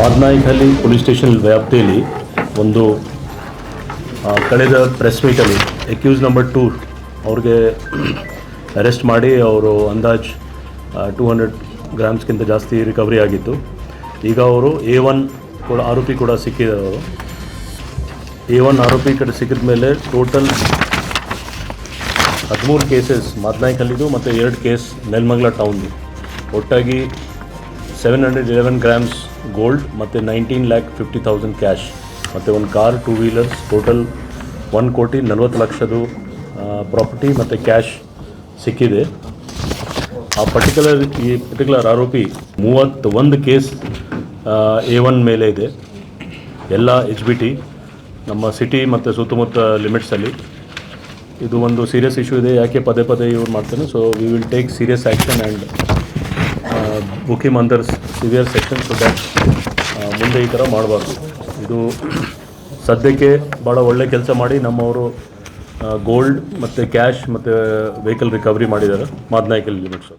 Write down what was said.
ಮಾದನಾಯಕಹಳ್ಳಿ police station ವ್ಯಾಪ್ತಿಯಲ್ಲಿ ಒಂದು ಕಳೆದ ಪ್ರೆಸ್ ಮೀಟಲ್ಲಿ ಅಕ್ಯೂಸ್ ನಂಬರ್ 2 ಅವ್ರಿಗೆ ಅರೆಸ್ಟ್ ಮಾಡಿ ಅವರು ಅಂದಾಜು 200 ಗ್ರಾಮ್ಸ್ಗಿಂತ ಜಾಸ್ತಿ ರಿಕವರಿ ಆಗಿತ್ತು. ಈಗ ಅವರು A1 ಕೂಡ ಆರೋಪಿ ಕೂಡ ಸಿಕ್ಕಿದ್ದಾರೆ. ಅವರು A1 ಆರೋಪಿ ಕಡೆ ಸಿಕ್ಕಿದ ಮೇಲೆ ಟೋಟಲ್ 13 ಕೇಸಸ್ ಮಾದನಾಯಕಹಳ್ಳಿದು ಮತ್ತು 2 ಕೇಸ್ ನೆಲಮಂಗಲ ಟೌನ್ದು, ಒಟ್ಟಾಗಿ 711 ಗ್ರಾಮ್ಸ್ ಗೋಲ್ಡ್ ಮತ್ತು 19,50,000 ಕ್ಯಾಶ್ ಮತ್ತು ಒಂದು ಕಾರ್, 2 ವೀಲರ್ಸ್, ಟೋಟಲ್ 1,40,40,00,000 ಪ್ರಾಪರ್ಟಿ ಮತ್ತು ಕ್ಯಾಶ್ ಸಿಕ್ಕಿದೆ. ಈ ಪರ್ಟಿಕ್ಯುಲರ್ ಆರೋಪಿ 31 ಕೇಸ್ A1 ಮೇಲೆ ಇದೆ. ಎಲ್ಲ HBT ನಮ್ಮ ಸಿಟಿ ಮತ್ತು ಸುತ್ತಮುತ್ತ ಲಿಮಿಟ್ಸಲ್ಲಿ. ಇದು ಒಂದು ಸೀರಿಯಸ್ ಇಶ್ಯೂ ಇದೆ. ಯಾಕೆ ಪದೇ ಪದೇ ಇವ್ರು ಮಾಡ್ತಾನೆ, so we will take serious action and book him under severe section so that ಮುಂದೆ ಈ ಥರ ಮಾಡಬಾರ್ದು. ಇದು ಸದ್ಯಕ್ಕೆ ಭಾಳ ಒಳ್ಳೆ ಕೆಲಸ ಮಾಡಿ ನಮ್ಮವರು ಗೋಲ್ಡ್ ಮತ್ತು ಕ್ಯಾಶ್ ಮತ್ತು ವೆಹಿಕಲ್ ರಿಕವರಿ ಮಾಡಿದ್ದಾರೆ ಮಾದನಾಯಕಹಳ್ಳಿ ಲಿಮಿಟ್ಸು.